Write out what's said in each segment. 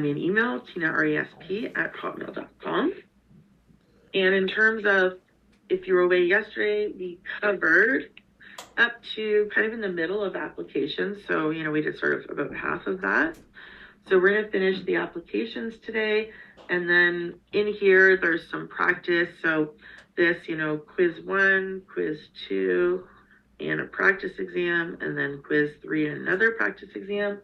me an email, tinaresp@hotmail.com. And in terms of if you were away yesterday, we covered up to kind of in the middle of applications. So, we did sort of about half of that. So we're going to finish the applications today. And then in here, there's some practice. So this, quiz 1, quiz 2, and a practice exam, and then quiz 3 and another practice exam.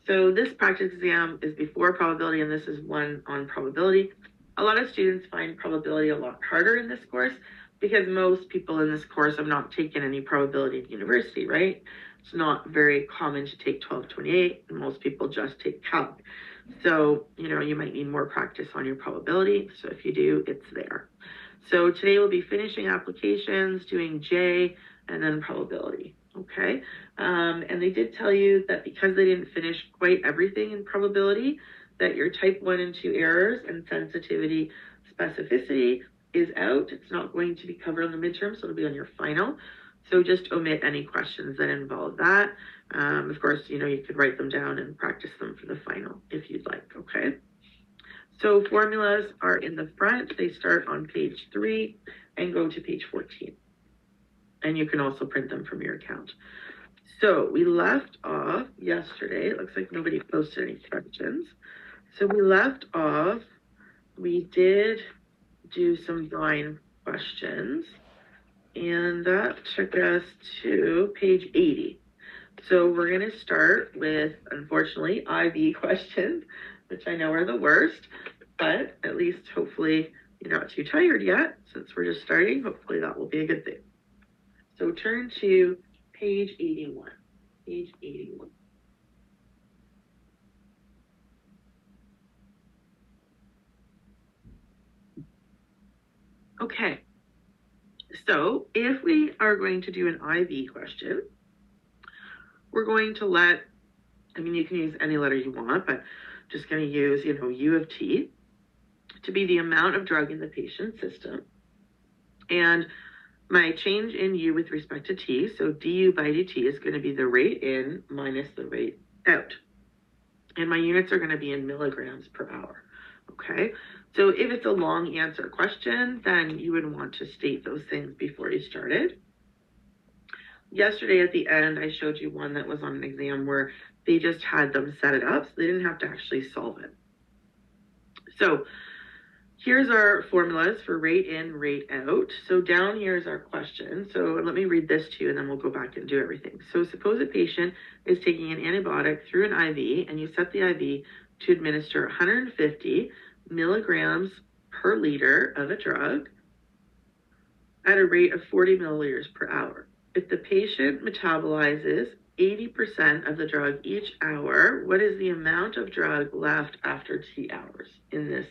So this practice exam is before probability, and this is one on probability. A lot of students find probability a lot harder in this course because most people in this course have not taken any probability in university, right? It's not very common to take 1228, and most people just take calc. So, you might need more practice on your probability. So if you do, it's there. So today we'll be finishing applications, doing J, and then probability. Okay. And they did tell you that because they didn't finish quite everything in probability, that your type 1 and 2 errors and sensitivity specificity is out. It's not going to be covered on the midterm, so it'll be on your final. So just omit any questions that involve that. Of course, you could write them down and practice them for the final if you'd like, okay? So formulas are in the front. They start on page 3 and go to page 14. And you can also print them from your account. So we left off yesterday. It looks like nobody posted any questions. So we left off, we did do some drawing questions, and that took us to page 80. So we're going to start with, unfortunately, IB questions, which I know are the worst, but at least hopefully you're not too tired yet since we're just starting. Hopefully that will be a good thing. So turn to page 81. Page 81. Okay. So if we are going to do an IB question, we're going to you can use any letter you want, but just going to use, U of T to be the amount of drug in the patient's system. And my change in U with respect to T, so du by dt is going to be the rate in minus the rate out. And my units are going to be in milligrams per hour, okay? So if it's a long answer question, then you would want to state those things before you started. Yesterday at the end, I showed you one that was on an exam where they just had them set it up, so they didn't have to actually solve it. So here's our formulas for rate in, rate out. So down here is our question. So let me read this to you and then we'll go back and do everything. So suppose a patient is taking an antibiotic through an IV and you set the IV to administer 150 milligrams per liter of a drug at a rate of 40 milliliters per hour. If the patient metabolizes 80% of the drug each hour, what is the amount of drug left after T hours in this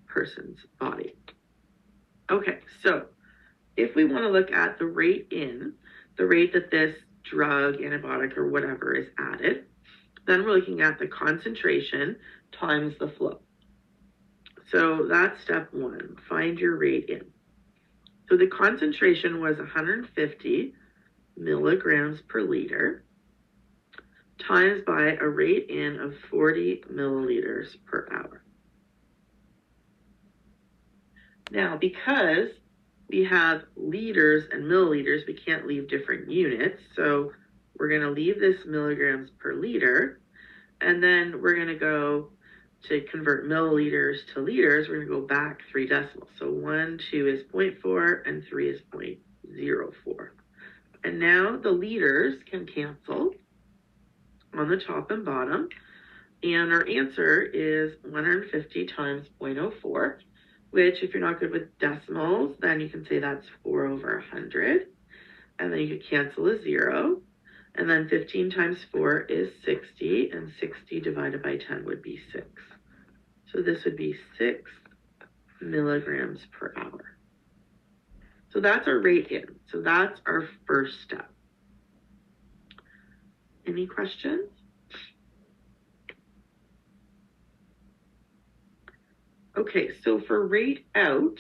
person's body? Okay, so if we want to look at the rate in, the rate that this drug, antibiotic, or whatever is added, then we're looking at the concentration times the flow. So that's step 1, find your rate in. So the concentration was 150 milligrams per liter times by a rate in of 40 milliliters per hour. Now, because we have liters and milliliters, we can't leave different units. So we're going to leave this milligrams per liter, and then we're going to go to convert milliliters to liters. We're going to go back 3 decimals. So 1, 2 is 0.4, and 3 is 0.04. And now the liters can cancel on the top and bottom. And our answer is 150 times 0.04, which if you're not good with decimals, then you can say that's 4 over 100. And then you could cancel a 0. And then 15 times 4 is 60, and 60 divided by 10 would be 6. So this would be 6 milligrams per hour. So that's our rate in. So that's our first step. Any questions? Okay, so for rate out,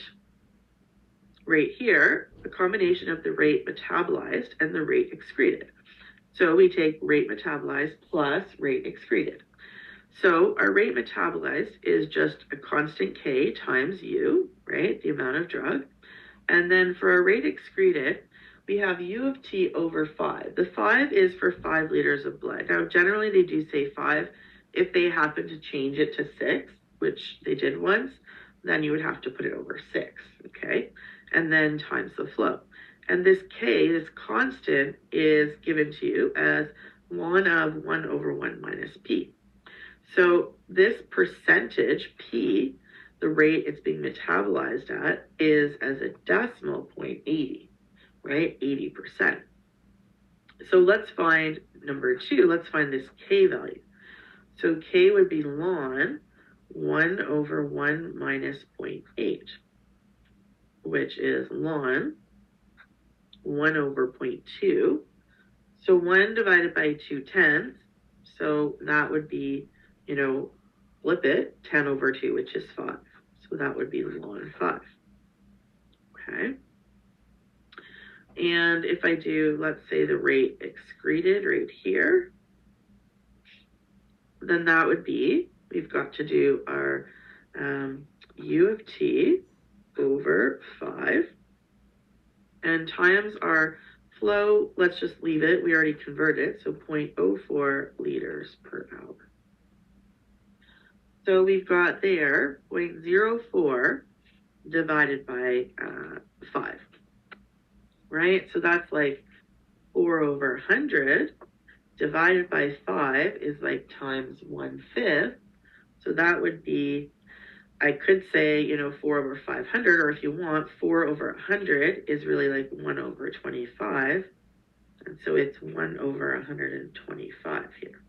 right here, the combination of the rate metabolized and the rate excreted. So we take rate metabolized plus rate excreted. So our rate metabolized is just a constant K times U, right? The amount of drug. And then for our rate excreted, we have U of T over 5. The 5 is for 5 liters of blood. Now, generally they do say 5. If they happen to change it to 6, which they did once, then you would have to put it over 6, okay? And then times the flow. And this K, this constant, is given to you as ln of 1 over 1 minus P. So this percentage, P, the rate it's being metabolized at, is as a decimal point 80, right? 80%. So let's find number 2, let's find this K value. So K would be ln 1 over 1 minus 0.8, which is ln 1 over 0.2. So 1 divided by 2/10, so that would be, flip it, 10 over 2, which is 5. So that would be ln 5. Okay. And if I do, let's say, the rate excreted right here, then that would be, we've got to do our U of T over 5 and times our flow, let's just leave it, we already converted, so 0.04 liters per hour. So we've got there 0.04 divided by 5, right? So that's like 4 over 100 divided by 5 is like times 1/5. So that would be, I could say, 4 over 500, or if you want, 4 over 100 is really like 1 over 25. And so it's 1 over 125 here.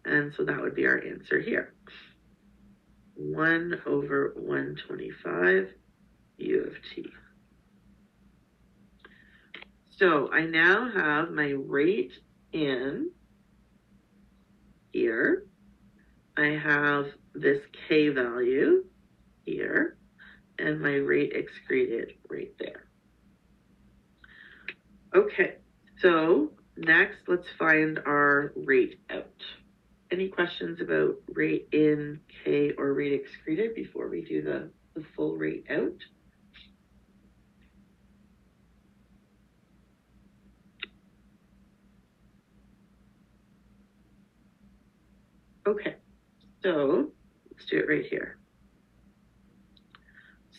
And so that would be our answer here. 1 over 125 U of T. So I now have my rate in here. I have this K value here and my rate excreted right there. Okay, so next let's find our rate out. Any questions about rate in, K, or rate excreted before we do the full rate out? Okay, so let's do it right here.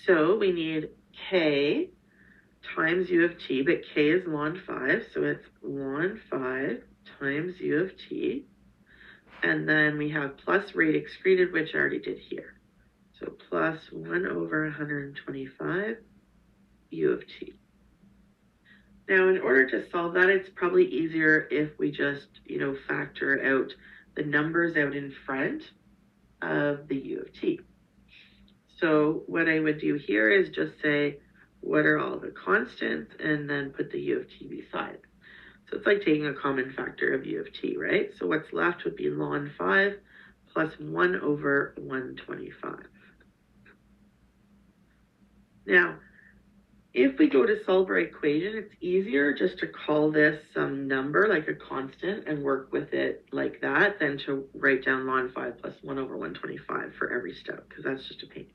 So we need K times U of T, but K is ln 5, so it's ln 5 times U of T. And then we have plus rate excreted, which I already did here. So plus 1 over 125 U of T. Now, in order to solve that, it's probably easier if we just, factor out the numbers out in front of the U of T. So what I would do here is just say, what are all the constants, and then put the U of T beside it. So it's like taking a common factor of U of T, right? So what's left would be ln 5 plus 1 over 125. Now, if we go to solve our equation, it's easier just to call this some number, like a constant, and work with it like that than to write down ln 5 plus 1 over 125 for every step, because that's just a pain.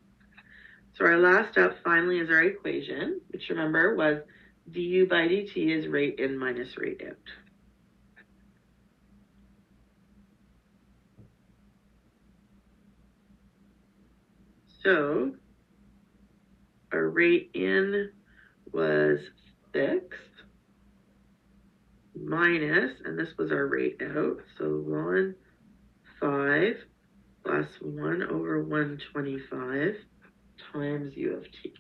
So our last step finally is our equation, which remember was du by dt is rate in minus rate out. So our rate in was 6 minus, and this was our rate out, so ln 5 plus 1 over 125 times U of T.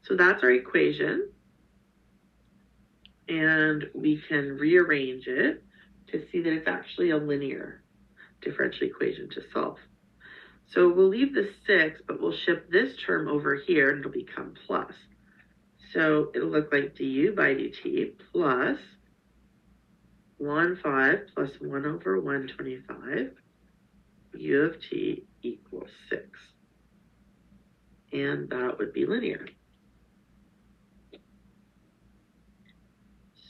So that's our equation, and we can rearrange it to see that it's actually a linear differential equation to solve. So we'll leave the 6, but we'll shift this term over here and it'll become plus. So it'll look like du by dt plus ln 5 plus 1 over 125 U of T equals 6. And that would be linear.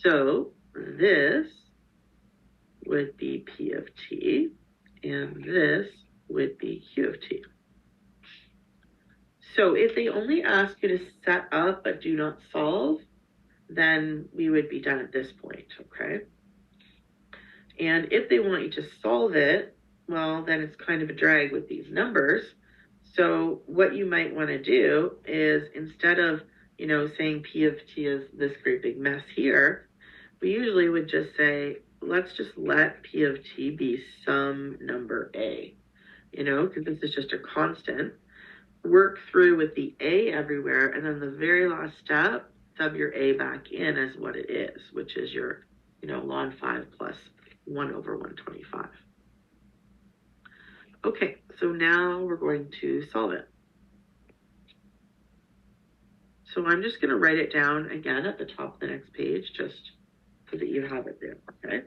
So this would be P of t, and this would be Q of t. So if they only ask you to set up but do not solve, then we would be done at this point, okay? And if they want you to solve it, well, then it's kind of a drag with these numbers. So what you might want to do is, instead of, saying P of t is this great big mess here, we usually would just say, let's just let P of t be some number A, because this is just a constant. Work through with the A everywhere, and then the very last step, sub your A back in as what it is, which is your, ln 5 plus 1 over 125. Okay, so now we're going to solve it. So I'm just going to write it down again at the top of the next page, just so that you have it there, okay?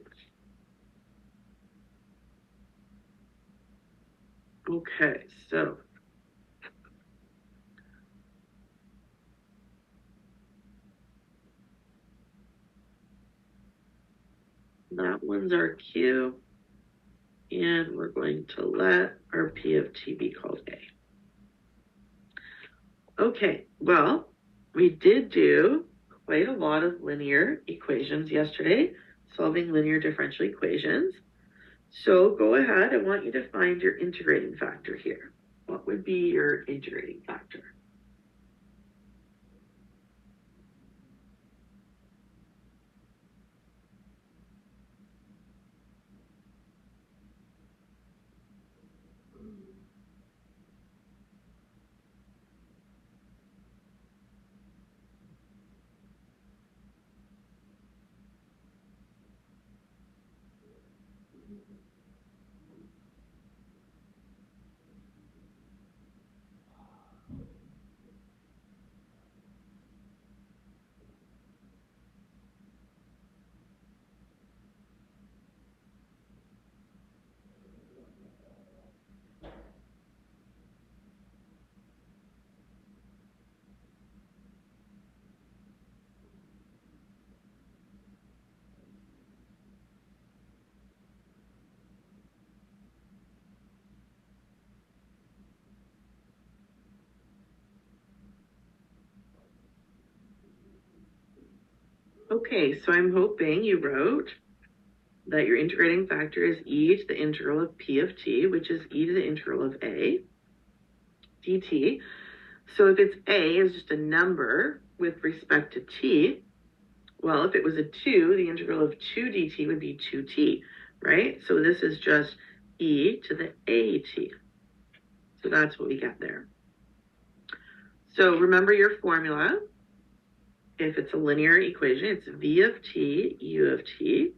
Okay, so that one's our Q, and we're going to let our P of t be called A. Okay, well, we did do quite a lot of linear equations yesterday, solving linear differential equations. So go ahead, I want you to find your integrating factor here. What would be your integrating factor? Okay, so I'm hoping you wrote that your integrating factor is e to the integral of P of t, which is e to the integral of A dt. So if it's A is just a number with respect to t, well, if it was a 2, the integral of 2 dt would be 2t, right? So this is just e to the at. So that's what we get there. So remember your formula. If it's a linear equation, it's v of t u of t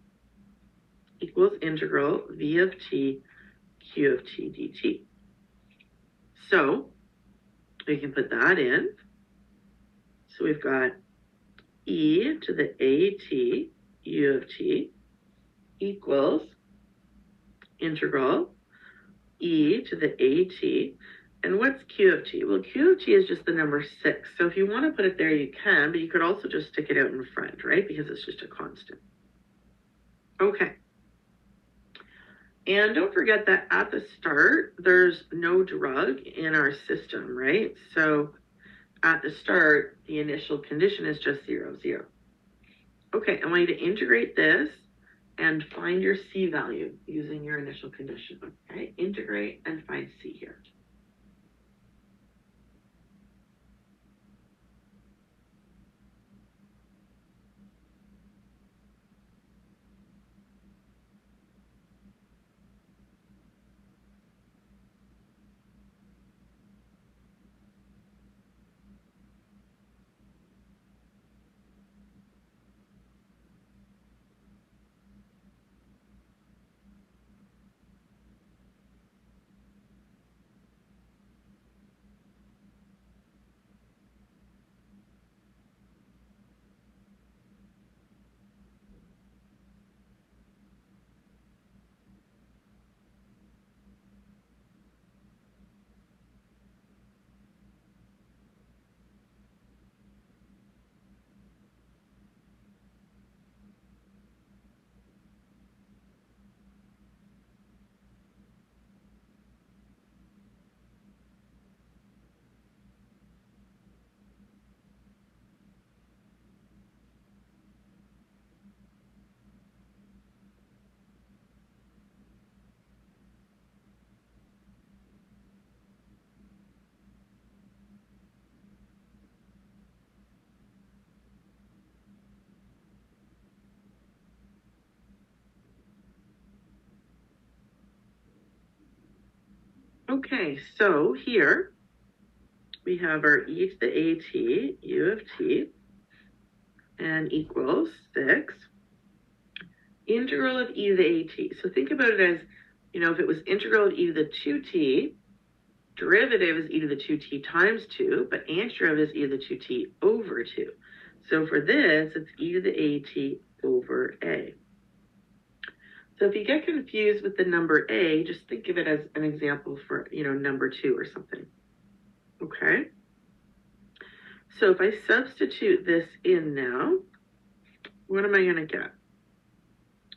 equals integral v of t q of t dt. So we can put that in. So we've got e to the at u of t equals integral e to the at. And what's q of t? Well, q of t is just the number 6. So if you want to put it there, you can, but you could also just stick it out in front, right? Because it's just a constant. Okay. And don't forget that at the start, there's no drug in our system, right? So at the start, the initial condition is just 0, 0. Okay, I want you to integrate this and find your C value using your initial condition. Okay, integrate and find C here. Okay, so here we have our e to the at, u of t, and equals 6. Integral of e to the at. So think about it as, if it was integral of e to the 2t, derivative is e to the 2t times 2, but antiderivative is e to the 2t over 2. So for this, it's e to the at over a. So if you get confused with the number a, just think of it as an example for, number 2 or something. Okay? So if I substitute this in now, what am I going to get?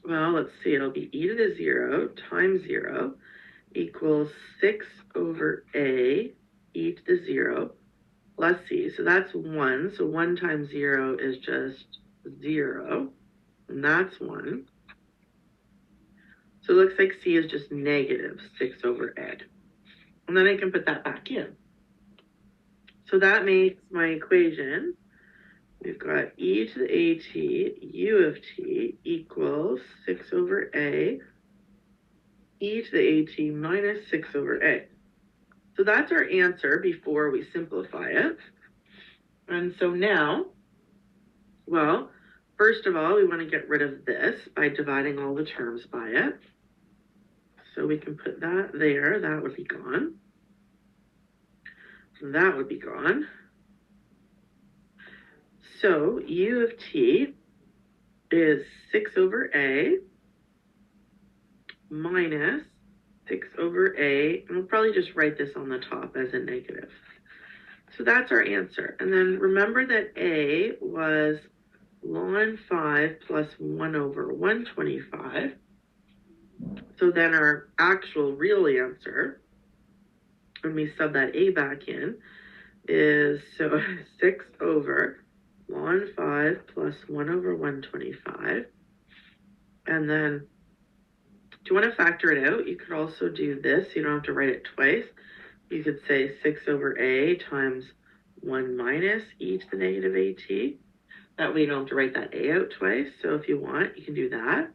Well, let's see. It'll be e to the 0 times 0 equals 6 over a e to the 0 plus c. So that's 1. So 1 times 0 is just 0. And that's 1. So it looks like c is just negative 6 over a. And then I can put that back in. So that makes my equation, we've got e to the at u of t equals 6 over a e to the at minus 6 over a. So that's our answer before we simplify it. And so now, well, first of all, we want to get rid of this by dividing all the terms by it. So we can put that there. That would be gone. That would be gone. So u of t is 6 over a minus 6 over a. And we'll probably just write this on the top as a negative. So that's our answer. And then remember that a was ln 5 plus 1 over 125. So then our actual real answer, when we sub that a back in, is so 6 over ln 5 plus 1 over 125. And then, do you want to factor it out? You could also do this. You don't have to write it twice. You could say 6 over a times 1 minus e to the negative at. That way you don't have to write that a out twice. So if you want, you can do that.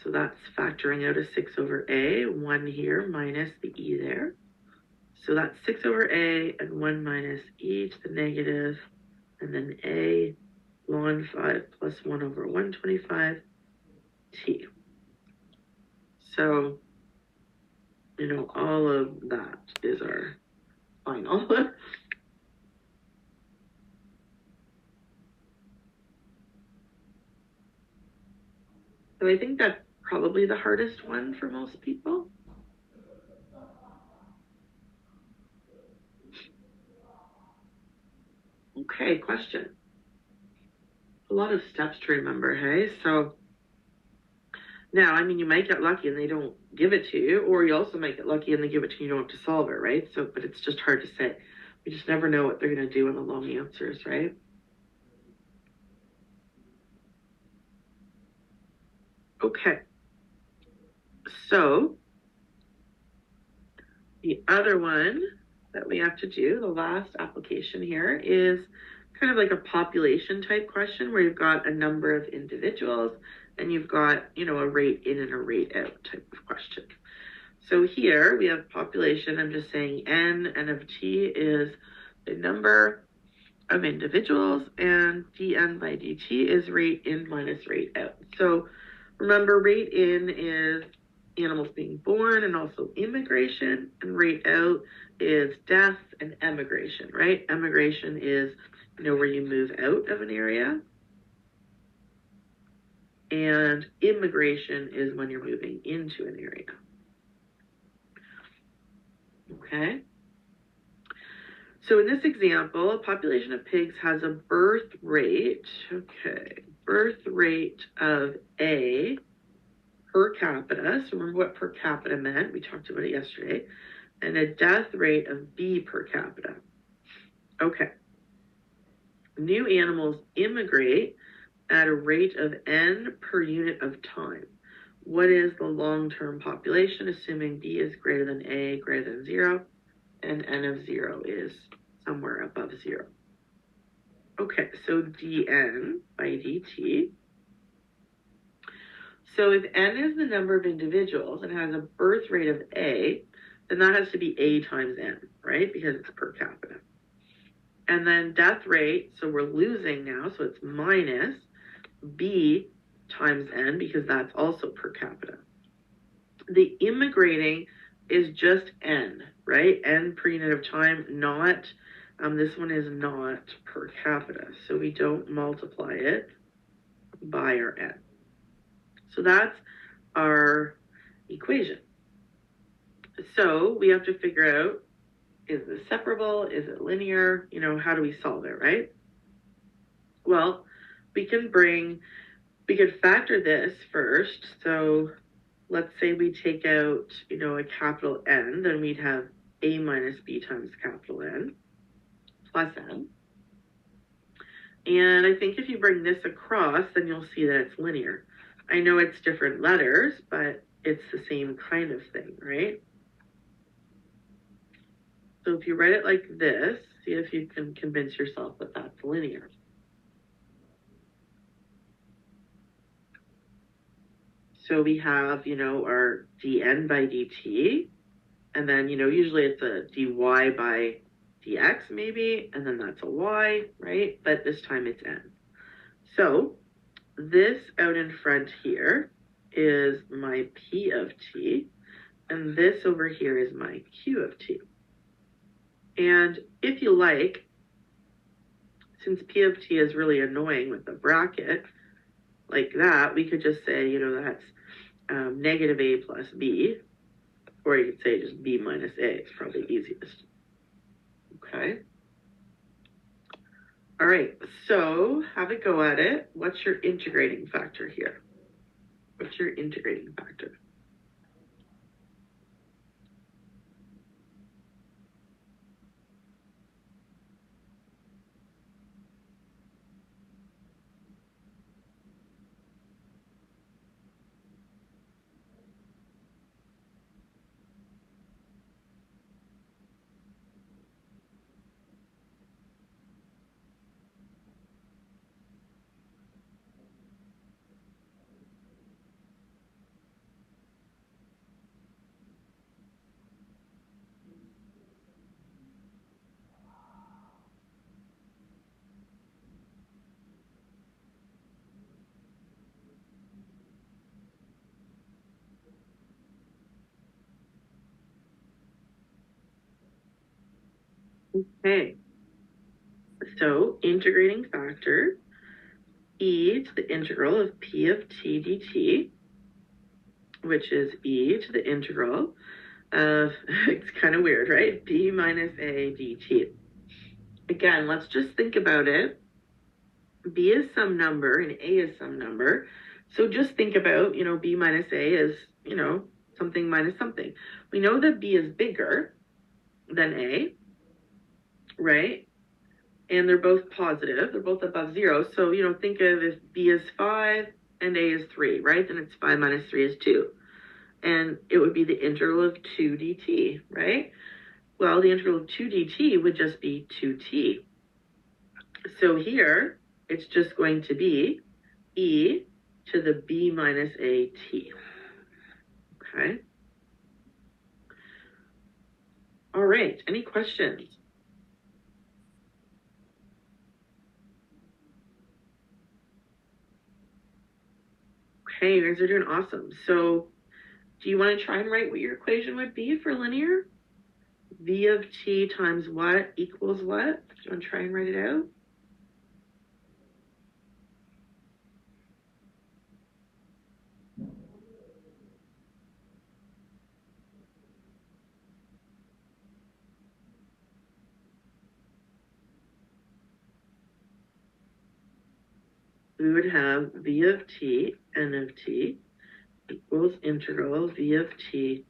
So that's factoring out a 6 over a, 1 here minus the e there. So that's 6 over a and 1 minus e to the negative, and then a ln 5 plus 1 over 125 t. So, all of that is our final. So I think that's probably the hardest one for most people. Okay, question. A lot of steps to remember, hey? So now, you might get lucky and they don't give it to you, or you also might get lucky and they give it to you, you don't have to solve it, right? So, but it's just hard to say. We just never know what they're going to do in the long answers, right? Okay. So the other one that we have to do, the last application here, is kind of like a population type question where you've got a number of individuals and you've got, a rate in and a rate out type of question. So here we have population. I'm just saying n of t is the number of individuals, and dn by dt is rate in minus rate out. So remember, rate in is animals being born and also immigration, and rate out is death and emigration, right? Emigration is, where you move out of an area, and immigration is when you're moving into an area. Okay? So in this example, a population of pigs has a birth rate, birth rate of A per capita. So remember what per capita meant. We talked about it yesterday. And a death rate of B per capita. Okay. New animals immigrate at a rate of N per unit of time. What is the long-term population, assuming B is greater than A, greater than 0, and N of 0 is somewhere above 0. Okay, so dN by dt. So if N is the number of individuals and has a birth rate of A, then that has to be A times N, right? Because it's per capita. And then death rate, so we're losing now, so it's minus B times N because that's also per capita. The immigrating is just N, right? N per unit of time, not, this one is not per capita. So we don't multiply it by our N. So that's our equation. So we have to figure out, is this separable? Is it linear? You know, how do we solve it, right? Well, we could factor this first. So let's say we take out, you know, a capital N, then we'd have A minus B times capital N plus N. And I think if you bring this across, then you'll see that it's linear. I know it's different letters, but it's the same kind of thing, right? So if you write it like this, see if you can convince yourself that that's linear. So we have, you know, our dn by dt, and then, you know, usually it's a dy by dx maybe, and then that's a y, right? But this time it's n. So this out in front here is my p of t, and this over here is my q of t. And if you like, since p of t is really annoying with the bracket, like that, we could just say, you know, that's negative a plus b, or you could say just b minus a. It's probably easiest. Okay. All right, so have a go at it. What's your integrating factor here? What's your integrating factor? Okay, so integrating factor, e to the integral of p of t dt, which is e to the integral of, it's kind of weird, right? b minus a dt. Again, let's just think about it. B is some number and a is some number. So just think about, you know, b minus a is, you know, something minus something. We know that b is bigger than a, right? And they're both positive. They're both above 0. So, you know, think of if b is 5 and a is 3, right? Then it's 5 minus 3 is 2. And it would be the integral of 2 dt, right? Well, the integral of 2 dt would just be 2t. So here, it's just going to be e to the b minus a t. Okay. All right. Any questions? Okay, you guys are doing awesome. So do you want to try and write what your equation would be for linear? V of t times what equals what? Do you want to try and write it out? We would have v of t, n of t, equals integral v of t,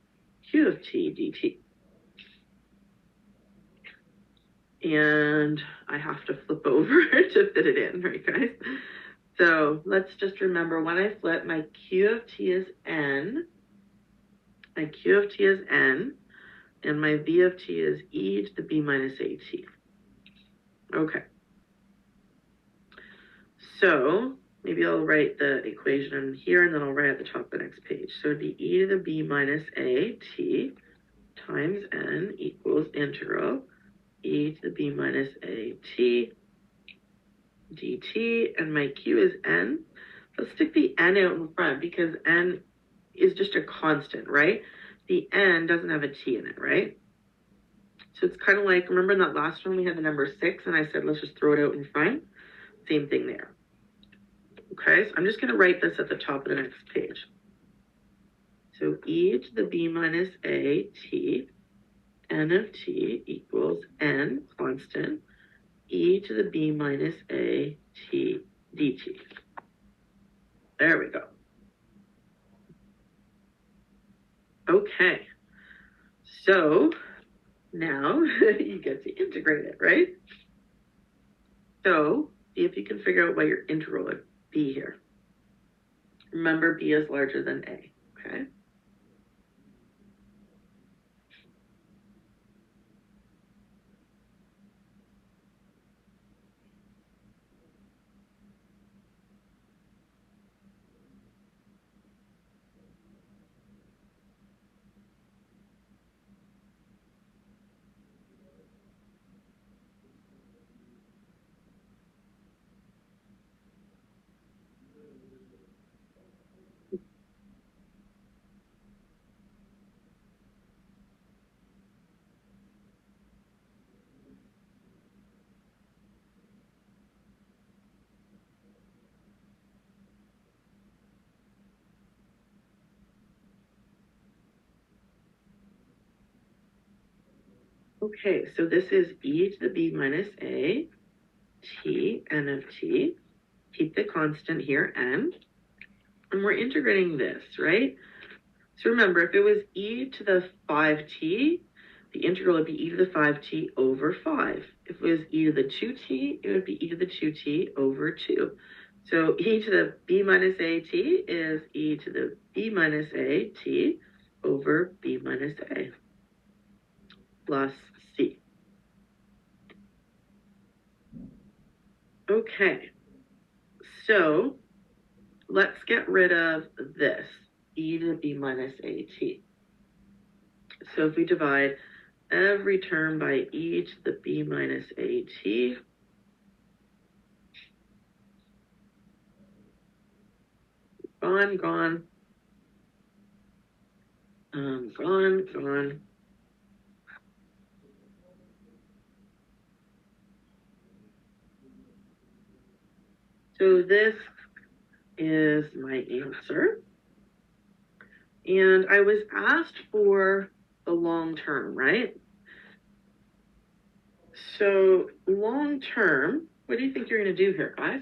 q of t dt. And I have to flip over to fit it in, right, guys? So let's just remember when I flip, my q of t is n, my q of t is n, and my v of t is e to the b minus a t. Okay. So maybe I'll write the equation here, and then I'll write at the top of the next page. So it'd be e to the b minus a t times n equals integral e to the b minus a t dt, and my q is n. Let's stick the n out in front because n is just a constant, right? The n doesn't have a t in it, right? So it's kind of like, remember in that last one we had the number 6 and I said, let's just throw it out in front? Same thing there. Okay, so I'm just going to write this at the top of the next page. So e to the b minus a t, n of t equals n, constant, e to the b minus a t dt. There we go. Okay, so now you get to integrate it, right? So see if you can figure out what your integral would be here. Remember, b is larger than a, okay? Okay, so this is e to the b minus a t, n of t. Keep the constant here, n. And we're integrating this, right? So remember, if it was e to the 5t, the integral would be e to the 5t over 5. If it was e to the 2t, it would be e to the 2t over 2. So e to the b minus at is e to the b minus at over b minus a plus c. Okay, so let's get rid of this, e to the b minus at. So if we divide every term by e to the b minus at, gone, gone, gone. So this is my answer. And I was asked for the long term, right? So long term, what do you think you're going to do here, guys?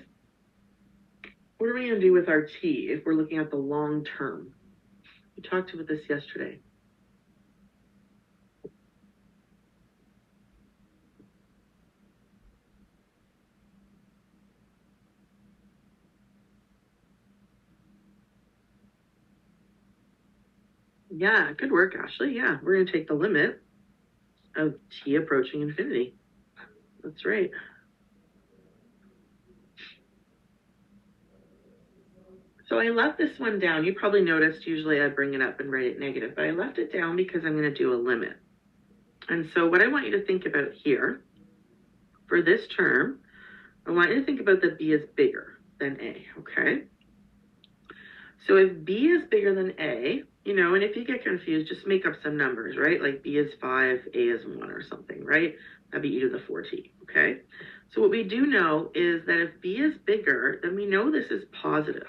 What are we going to do with our t if we're looking at the long term? We talked about this yesterday. Yeah, good work, Ashley. Yeah, we're going to take the limit of t approaching infinity. That's right. So I left this one down. You probably noticed usually I bring it up and write it negative, but I left it down because I'm going to do a limit. And so what I want you to think about here, for this term, I want you to think about that b is bigger than a, okay? So if b is bigger than a, you know, and if you get confused, just make up some numbers, right? Like b is 5, a is 1 or something, right? That'd be e to the 4t, okay? So what we do know is that if b is bigger, then we know this is positive.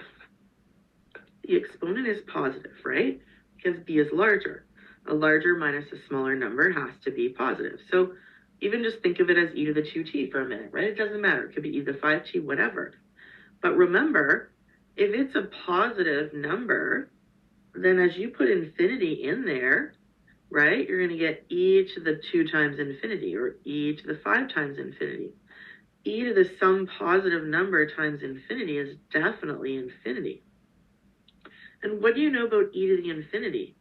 The exponent is positive, right? Because b is larger. A larger minus a smaller number has to be positive. So even just think of it as e to the 2t for a minute, right? It doesn't matter. It could be e to the 5t, whatever. But remember, if it's a positive number, then as you put infinity in there, right, you're going to get e to the 2 times infinity or e to the 5 times infinity. E to the some positive number times infinity is definitely infinity. And what do you know about e to the infinity?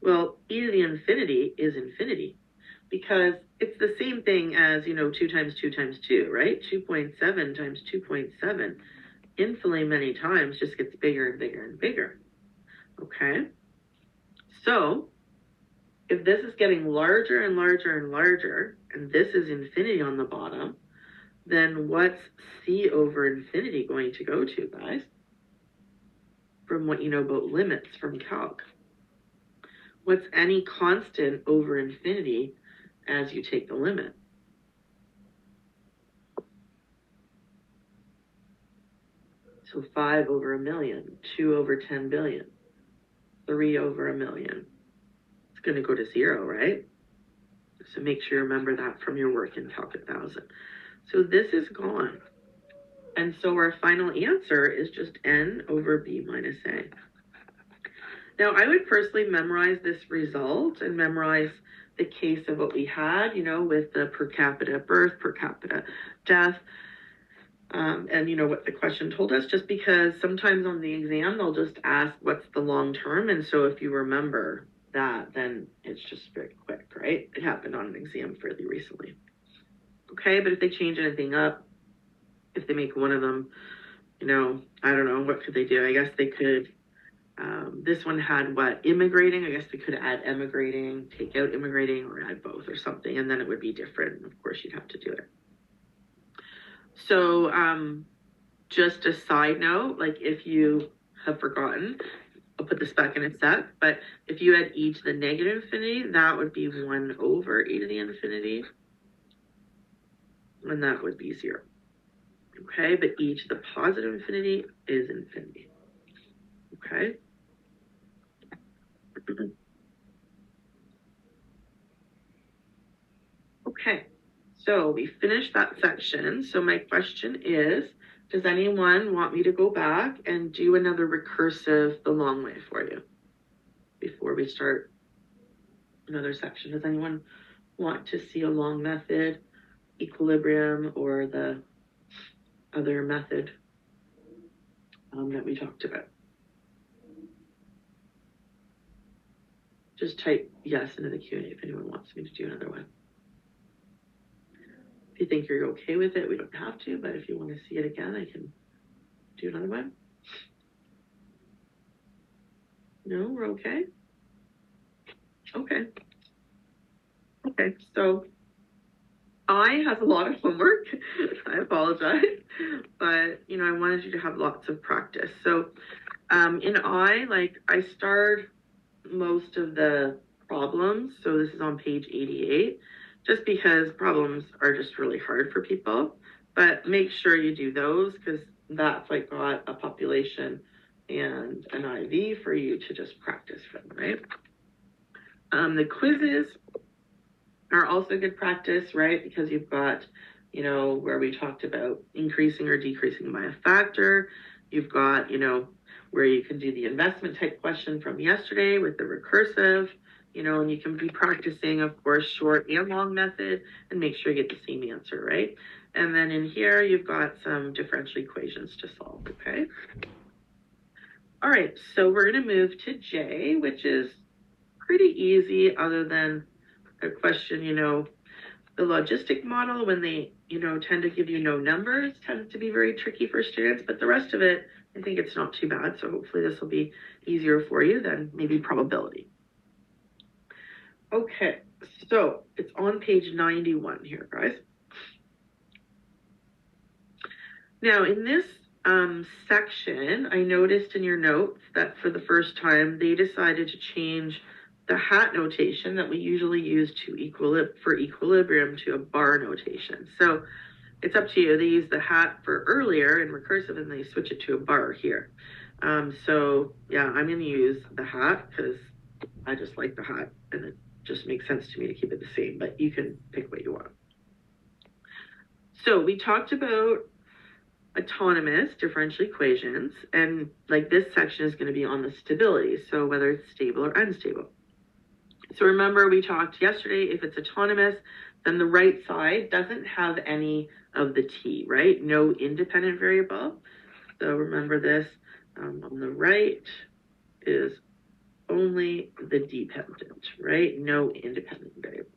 Well, e to the infinity is infinity because it's the same thing as, 2 times 2 times 2, right? 2.7 times 2.7 infinitely many times just gets bigger and bigger and bigger. Okay? So if this is getting larger and larger and larger, and this is infinity on the bottom, then what's c over infinity going to go to, guys? From what you know about limits from calc. What's any constant over infinity as you take the limit? So 5 over a million, 2 over 10 billion, 3 over a million. It's going to go to 0, right? So make sure you remember that from your work in Calc 1000. So this is gone. And so our final answer is just n over b minus a. Now, I would personally memorize this result and memorize the case of what we had, you know, with the per capita birth, per capita death, and, you know, what the question told us, just because sometimes on the exam, they'll just ask what's the long term. And so if you remember that, then it's just very quick, right? It happened on an exam fairly recently. Okay, but if they change anything up, if they make one of them, you know, I don't know, what could they do? I guess they could, this one had what, immigrating? I guess they could add emigrating, take out immigrating, or add both or something, and then it would be different. And of course, you'd have to do it. So just a side note, like if you have forgotten, I'll put this back in a sec, but if you had e to the negative infinity, that would be 1 over e to the infinity, and that would be 0. Okay, but e to the positive infinity is infinity. Okay. Okay, so we finished that section. So my question is, does anyone want me to go back and do another recursive the long way for you before we start another section? Does anyone want to see a long method, equilibrium, or the other method that we talked about? Just type yes into the Q&A if anyone wants me to do another one. If you think you're okay with it, we don't have to, but if you want to see it again, I can do another one. No, we're okay? Okay. Okay, so I have a lot of homework. I apologize, but, you know, I wanted you to have lots of practice. So in I start most of the problems. So this is on page 88, just because problems are just really hard for people, but make sure you do those because that's like got a population and an IV for you to just practice from, right? The quizzes are also good practice, right? Because you've got, you know, where we talked about increasing or decreasing by a factor. You've got, you know, where you can do the investment type question from yesterday with the recursive, you know, and you can be practicing, of course, short and long method and make sure you get the same answer, right? And then in here, you've got some differential equations to solve, okay? All right, so we're gonna move to J, which is pretty easy other than a question, you know, the logistic model, when they, you know, tend to give you no numbers, tends to be very tricky for students, but the rest of it, I think it's not too bad. So hopefully this will be easier for you than maybe probability. Okay, so it's on page 91 here, guys. Now in this section, I noticed in your notes that for the first time, they decided to change the hat notation that we usually use for equilibrium to a bar notation. So it's up to you. They use the hat for earlier in recursive and they switch it to a bar here. So yeah, I'm going to use the hat because I just like the hat and it just makes sense to me to keep it the same, but you can pick what you want. So we talked about autonomous differential equations, and like this section is going to be on the stability, so whether it's stable or unstable. So remember we talked yesterday, if it's autonomous, then the right side doesn't have any of the t, right? No independent variable. So remember this, on the right is only the dependent, right? No independent variable.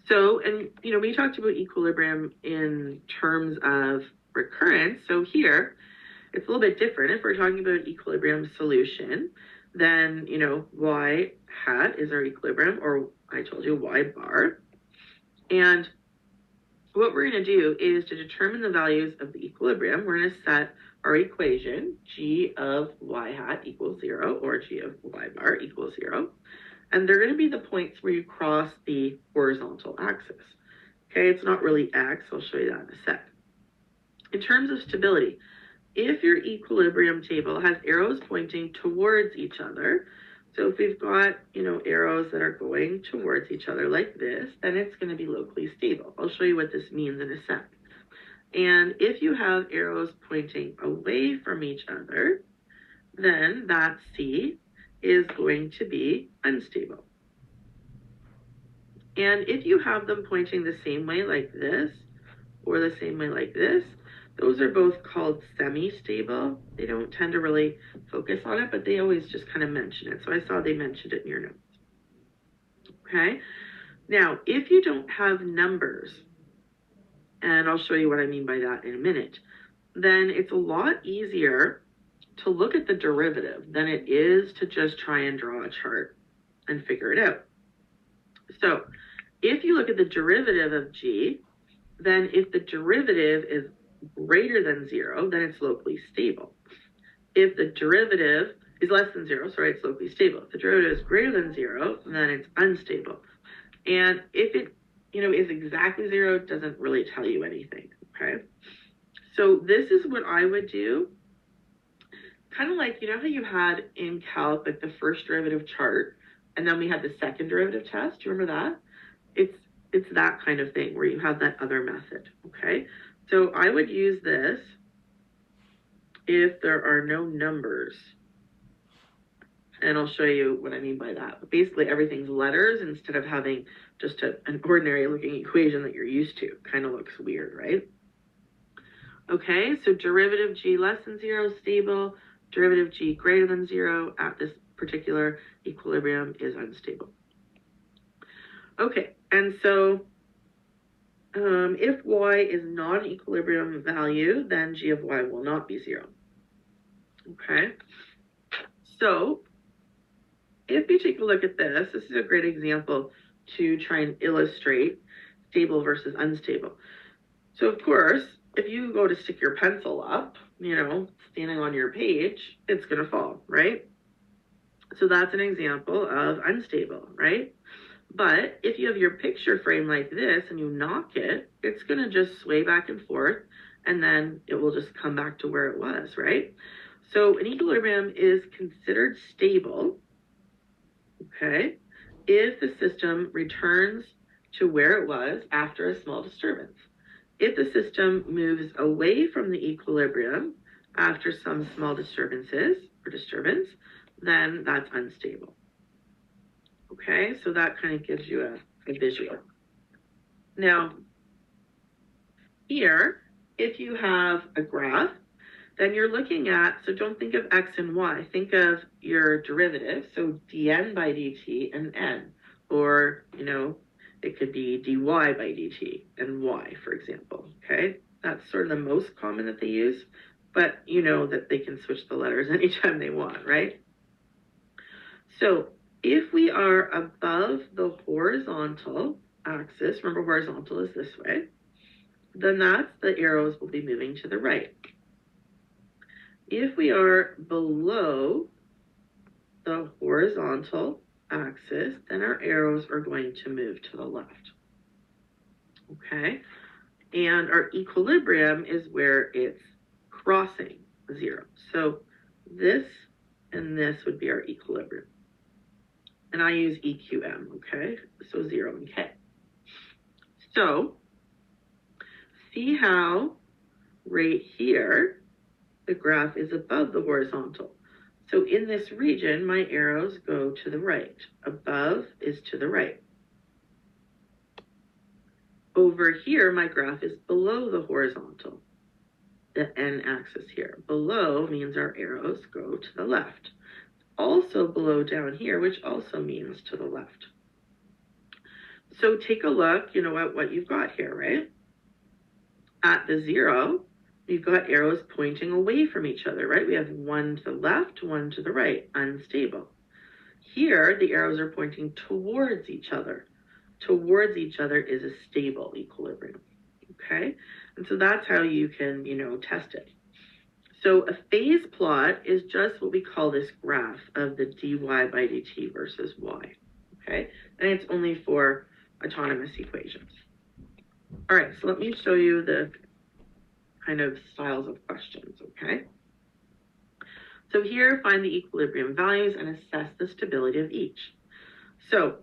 So, and you know, we talked about equilibrium in terms of recurrence. So here, it's a little bit different. If we're talking about equilibrium solution, then, you know, y hat is our equilibrium, or I told you y bar. And what we're going to do is to determine the values of the equilibrium, we're going to set our equation, g of y hat equals 0, or g of y bar equals 0. And they're going to be the points where you cross the horizontal axis. Okay, it's not really x. I'll show you that in a sec. In terms of stability, if your equilibrium table has arrows pointing towards each other, so if we've got, arrows that are going towards each other like this, then it's going to be locally stable. I'll show you what this means in a sec. And if you have arrows pointing away from each other, then that C is going to be unstable. And if you have them pointing the same way like this, or the same way like this, those are both called semi-stable. They don't tend to really focus on it, but they always just kind of mention it. So I saw they mentioned it in your notes. Okay. Now, if you don't have numbers, and I'll show you what I mean by that in a minute, then it's a lot easier to look at the derivative than it is to just try and draw a chart and figure it out. So if you look at the derivative of g, then if the derivative is greater than 0, then it's locally stable. If the derivative is less than 0, it's locally stable. If the derivative is greater than 0, then it's unstable. And if it, is exactly 0, it doesn't really tell you anything, okay? So this is what I would do. Kind of like, how you had in calc, like the first derivative chart, and then we had the second derivative test. Do you remember that? It's that kind of thing where you have that other method, okay? So I would use this if there are no numbers. And I'll show you what I mean by that. But basically, everything's letters instead of having just an ordinary looking equation that you're used to. Kind of looks weird, right? Okay, so derivative g less than 0 stable, derivative g greater than 0 at this particular equilibrium is unstable. Okay, and so if y is not an equilibrium value, then g of y will not be 0. Okay, so if you take a look at this, this is a great example to try and illustrate stable versus unstable. So of course, if you go to stick your pencil up, standing on your page, it's going to fall, right? So that's an example of unstable, right? But if you have your picture frame like this and you knock it, it's going to just sway back and forth, and then it will just come back to where it was, right? So an equilibrium is considered stable, okay, if the system returns to where it was after a small disturbance. If the system moves away from the equilibrium after some small disturbance, then that's unstable. Okay, so that kind of gives you a visual. Now, here, if you have a graph, then you're looking at, so don't think of x and y, think of your derivative, so dn by dt and n, or, it could be dy by dt and y, for example, okay? That's sort of the most common that they use, but you know that they can switch the letters anytime they want, right? So if we are above the horizontal axis, remember horizontal is this way, then that's the arrows will be moving to the right. If we are below the horizontal axis, then our arrows are going to move to the left. Okay, and our equilibrium is where it's crossing 0. So this and this would be our equilibrium. And I use EQM, okay? So 0 and K. So see how right here, the graph is above the horizontal. So in this region, my arrows go to the right. Above is to the right. Over here, my graph is below the horizontal, the n-axis here. Below means our arrows go to the left. Also below down here, which also means to the left. So take a look, at what you've got here, right? At the 0, we've got arrows pointing away from each other, right? We have one to the left, one to the right, unstable. here, the arrows are pointing towards each other. Towards each other is a stable equilibrium, okay? And so that's how you can, test it. So a phase plot is just what we call this graph of the dy by dt versus y, okay? And it's only for autonomous equations. All right, so let me show you the kind of styles of questions, okay? So here, find the equilibrium values and assess the stability of each. So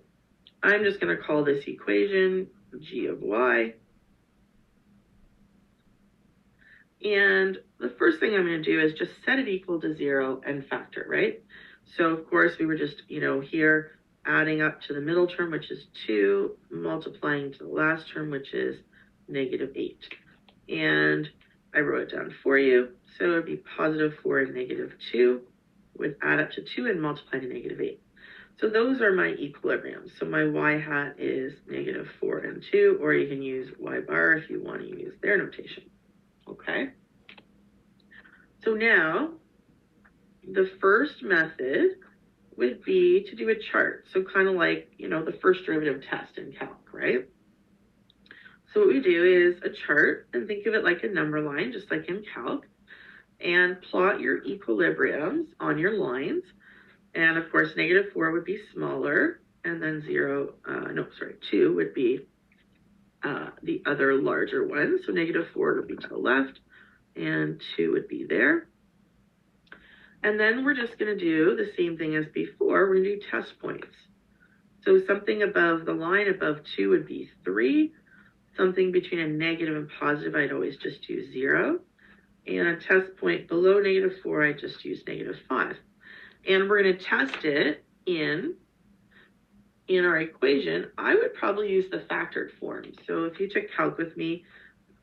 I'm just going to call this equation g of y. And the first thing I'm going to do is just set it equal to 0 and factor, right? So of course we were just, here adding up to the middle term, which is 2, multiplying to the last term, which is -8. And I wrote it down for you. So it would be +4 and -2 would add up to 2 and multiply to -8. So those are my equilibriums. So my y hat is -4 and 2, or you can use y bar if you want to use their notation. Okay. So now the first method would be to do a chart. So kind of like, the first derivative test in calc, right? So what we do is a chart, and think of it like a number line, just like in calc, and plot your equilibriums on your lines. And of course, -4 would be smaller, and then 2 would be the other larger one. So -4 would be to the left, and 2 would be there. And then we're just going to do the same thing as before. We're going to do test points. So something above the line above 2 would be 3. Something between a negative and positive, I'd always just use 0. And a test point below -4, I just use -5. And we're going to test it in our equation. I would probably use the factored form. So if you took calc with me,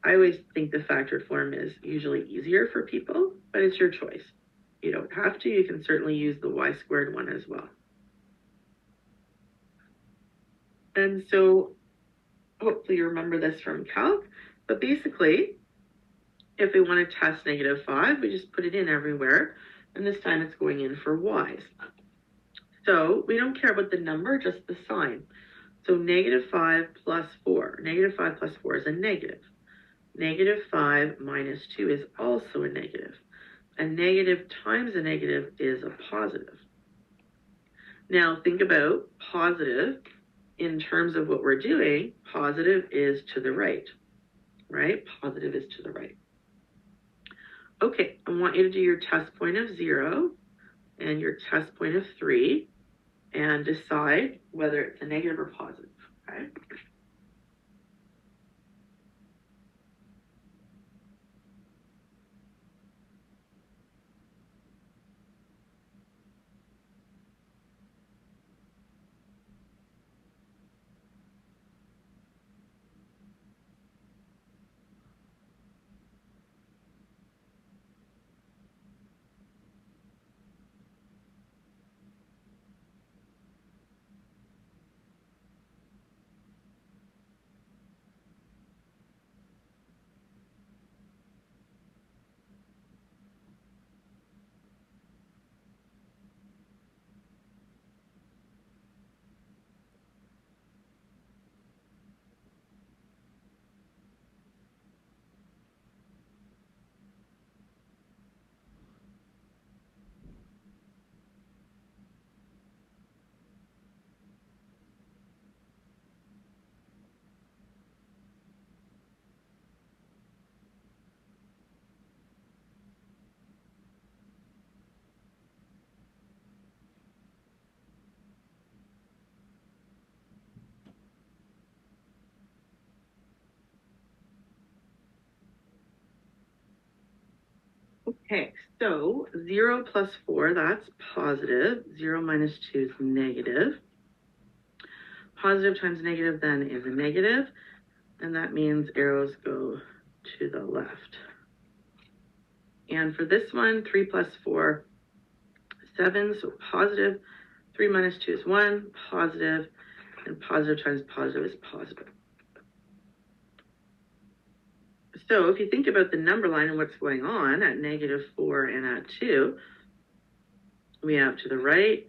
I always think the factored form is usually easier for people, but it's your choice. You don't have to. You can certainly use the y² one as well. And so hopefully you remember this from calc, but basically, if we want to test -5, we just put it in everywhere, and this time it's going in for y's. So we don't care about the number, just the sign. So -5 plus 4. -5 plus 4 is a negative. -5 minus 2 is also a negative. A negative times a negative is a positive. Now think about positive in terms of what we're doing. Positive is to the right, right? Positive is to the right. Okay, I want you to do your test point of 0 and your test point of 3 and decide whether it's a negative or positive, okay? Okay, so 0 plus 4, that's positive. 0 minus 2 is negative. Positive times negative then is a negative, and that means arrows go to the left. And for this one, 3 plus 4, 7, so positive. 3 minus 2 is 1, positive, and positive times positive is positive. So if you think about the number line and what's going on at -4 and at 2, we have to the right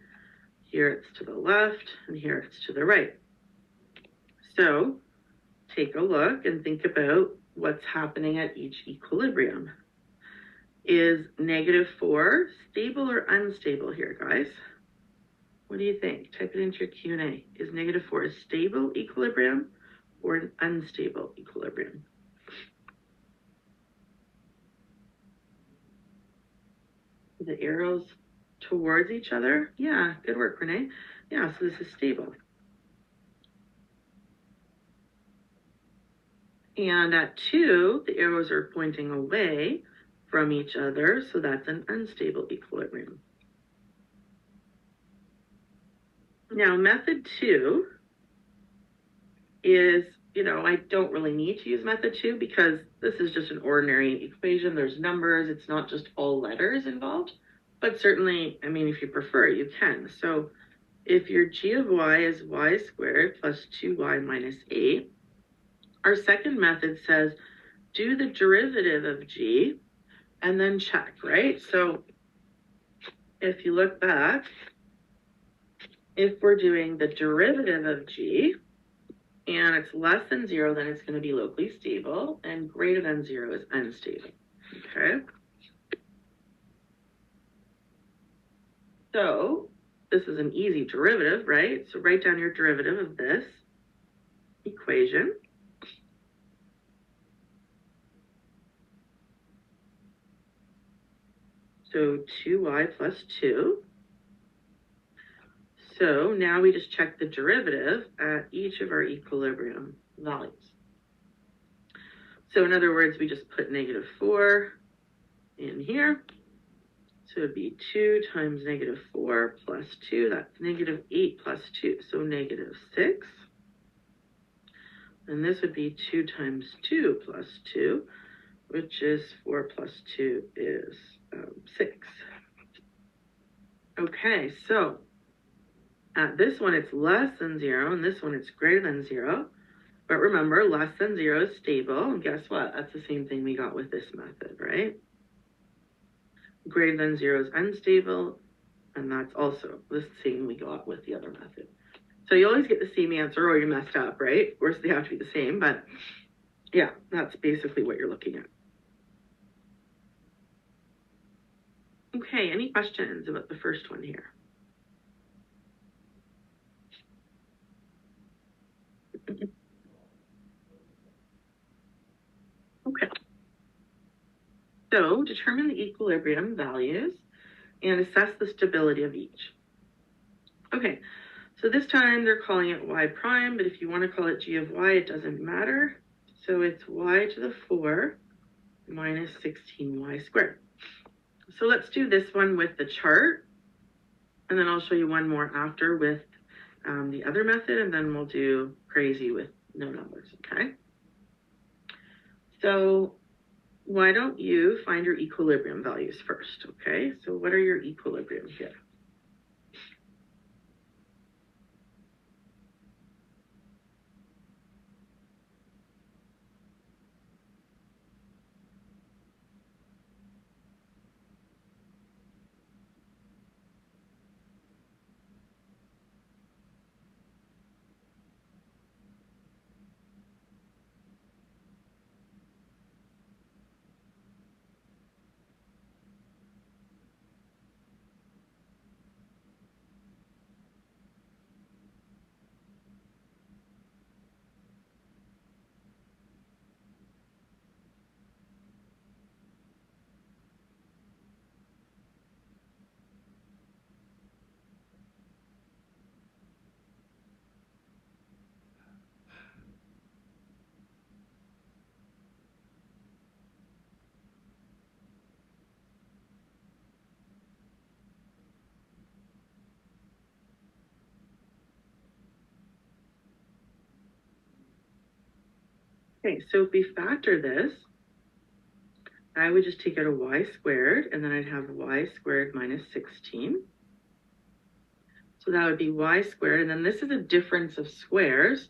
Here it's to the left, and here it's to the right. So take a look and think about what's happening at each equilibrium. Is -4 stable or unstable here, guys? What do you think? Type it into your Q&A. Is -4 a stable equilibrium or an unstable equilibrium? The arrows towards each other? Yeah, good work, Renee. Yeah, so this is stable. And at 2, the arrows are pointing away from each other, so that's an unstable equilibrium. Now, method 2 is, I don't really need to use method 2 because this is just an ordinary equation. There's numbers. It's not just all letters involved. But certainly, if you prefer, you can. So if your g of y is y squared plus 2y minus 8, our second method says do the derivative of g and then check, right? So if you look back, if we're doing the derivative of g and it's less than 0, then it's going to be locally stable, and greater than 0 is unstable, okay? So this is an easy derivative, right? So write down your derivative of this equation. So 2y plus 2. So now we just check the derivative at each of our equilibrium values. So in other words, we just put -4 in here. So it'd be 2 times -4 plus 2. That's -8 plus 2, so -6. And this would be 2 times 2 plus 2, which is 4 plus 2 is 6. Okay, so at this one, it's less than 0, and this one, it's greater than 0. But remember, less than 0 is stable, and guess what? That's the same thing we got with this method, right? Greater than 0 is unstable, and that's also the same we got with the other method. So you always get the same answer or you messed up, right? Of course, they have to be the same, but yeah, that's basically what you're looking at. Okay, any questions about the first one here? Okay. So determine the equilibrium values and assess the stability of each. Okay, so this time they're calling it y prime, but if you want to call it g of y, it doesn't matter. So it's y to the 4 minus 16y squared. So let's do this one with the chart, and then I'll show you one more after with the other method, and then we'll do crazy with no numbers, okay? So why don't you find your equilibrium values first, okay? So what are your equilibriums here? Okay, so if we factor this, I would just take out a y squared, and then I'd have y squared minus 16. So that would be y squared, and then this is a difference of squares.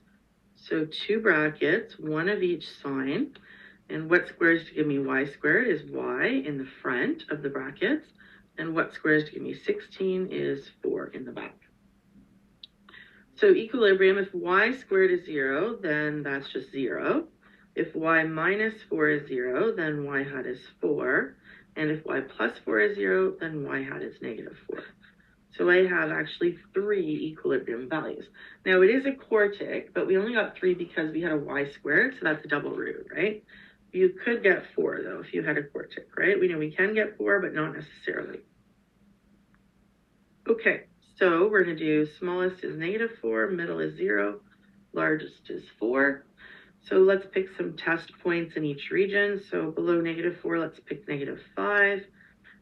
So 2 brackets, one of each sign. And what squares to give me y squared is y in the front of the brackets. And what squares to give me 16 is 4 in the back. So equilibrium, if y squared is 0, then that's just 0. If y minus 4 is 0, then y hat is 4. And if y plus 4 is 0, then y hat is negative 4. So I have actually 3 equilibrium values. Now it is a quartic, but we only got 3 because we had a y squared, so that's a double root, right? You could get 4 though if you had a quartic, right? We know we can get 4, but not necessarily. Okay, so we're going to do smallest is negative 4, middle is 0, largest is 4. So let's pick some test points in each region. So below negative 4, let's pick negative 5.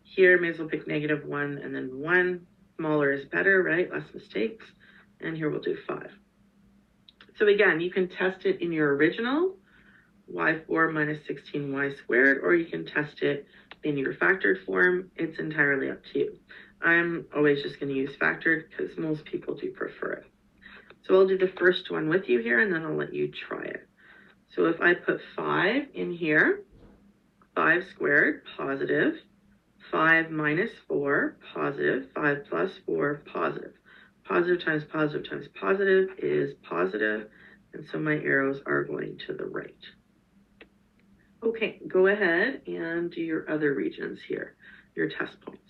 Here, may as well pick negative 1 and then 1. Smaller is better, right? Less mistakes. And here we'll do 5. So again, you can test it in your original, y4 minus 16y squared, or you can test it in your factored form. It's entirely up to you. I'm always just going to use factored because most people do prefer it. So I'll do the first one with you here, and then I'll let you try it. So if I put 5 in here, 5 squared, positive. 5 minus 4, positive. 5 plus 4, positive. Positive times positive times positive is positive, and so my arrows are going to the right. Okay, go ahead and do your other regions here, your test points.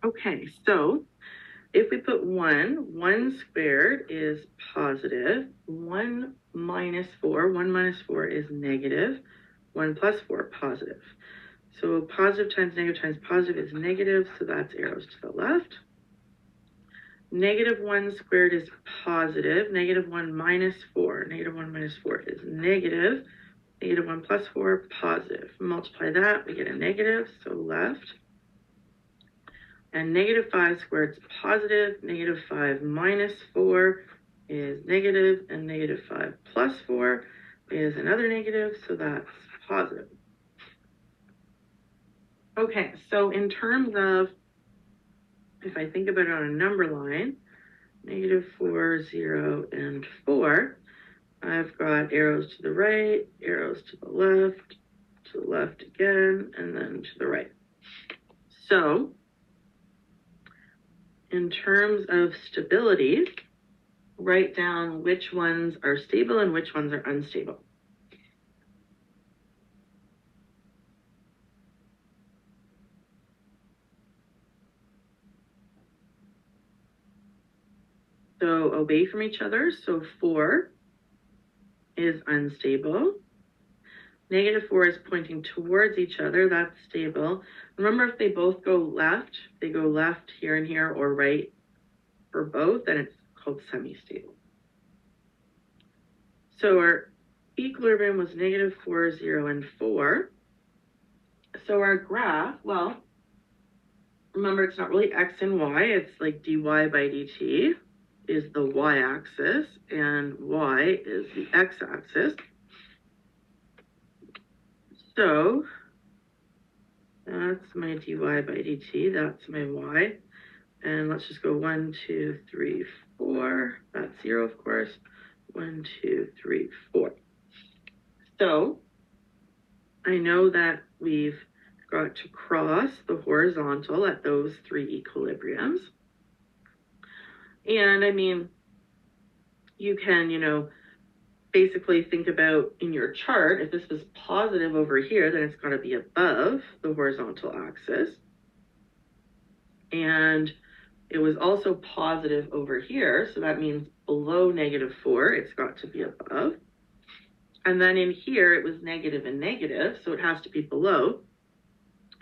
Okay, so if we put 1 squared is positive. 1 minus 4 is negative. 1 plus 4, positive. So positive times positive is negative, so that's arrows to the left. Negative 1 squared is positive. Negative 1 minus 4. Negative 1 minus 4 is negative. Negative 1 plus 4, positive. Multiply that, we get a negative, so left. And negative 5 squared is positive. Negative 5 minus 4 is negative, and negative 5 plus 4 is another negative, so that's positive. Okay, so in terms of, if I think about it on a number line, negative 4, 0, and 4, I've got arrows to the right, arrows to the left again, and then to the right. So in terms of stability, write down which ones are stable and which ones are unstable. So away from each other. So 4 is unstable. Negative 4 is pointing towards each other. That's stable. Remember, if they both go left, they go left here and here, or right for both, then it's called semi-stable. So our equilibrium was negative 4, 0, and 4. so our graph, well, remember it's not really x and y, it's like dy by dt is the y-axis and y is the x-axis. So that's my dy by dt, that's my y. And let's just go 1, 2, 3, 4. That's 0, of course. 1, 2, 3, 4. So I know that we've got to cross the horizontal at those 3 equilibriums. And I mean, you can, basically think about in your chart, if this is positive over here, then it's got to be above the horizontal axis. And it was also positive over here, so that means below -4, it's got to be above. And then in here, it was negative and negative, so it has to be below.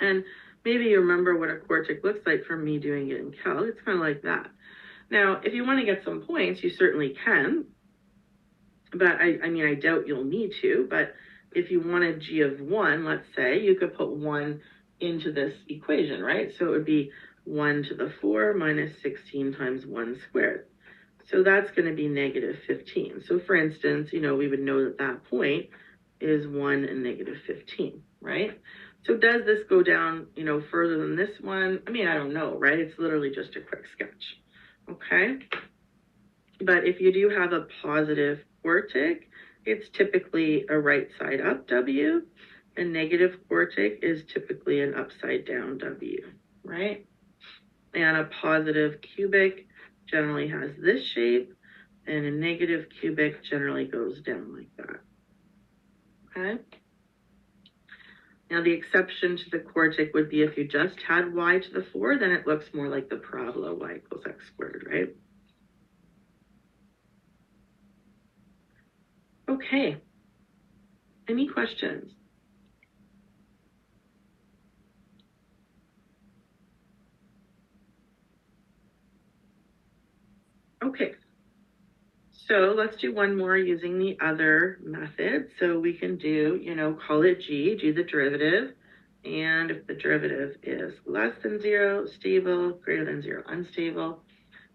And maybe you remember what a quartic looks like from me doing it in Calc. It's kind of like that. Now, if you want to get some points, you certainly can. But I mean, I doubt you'll need to. But if you wanted g of 1, let's say, you could put 1 into this equation, right? So it would be 1 to the 4 minus 16 times 1 squared. So that's going to be -15. So for instance, we would know that that point is 1 and -15, right? So does this go down, further than this one? I mean, I don't know, right? It's literally just a quick sketch, okay? But if you do have a positive quartic, it's typically a right side up W. A negative quartic is typically an upside down W, right? And a positive cubic generally has this shape, and a negative cubic generally goes down like that, okay? Now the exception to the quartic would be if you just had y to the 4, then it looks more like the parabola y equals x squared, right? Okay, any questions? Okay, so let's do one more using the other method. So we can do, call it g, do the derivative. And if the derivative is less than 0, stable, greater than 0, unstable.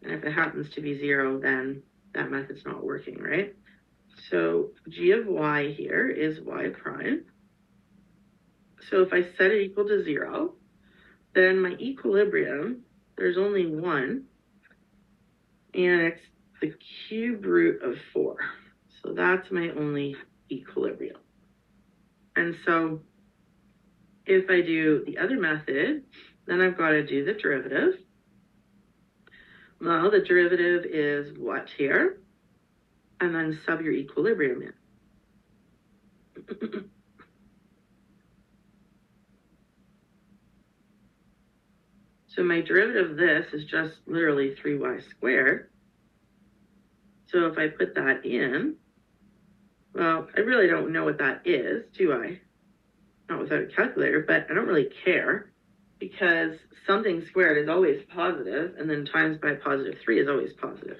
And if it happens to be 0, then that method's not working, right? So g of y here is y prime. So if I set it equal to 0, then my equilibrium, there's only one, and it's the cube root of 4. So that's my only equilibrium. And so if I do the other method, then I've got to do the derivative. Well, the derivative is what here? And then sub your equilibrium in. So my derivative of this is just literally 3y squared. So if I put that in, well, I really don't know what that is, do I? Not without a calculator, but I don't really care because something squared is always positive, and then times by +3 is always positive.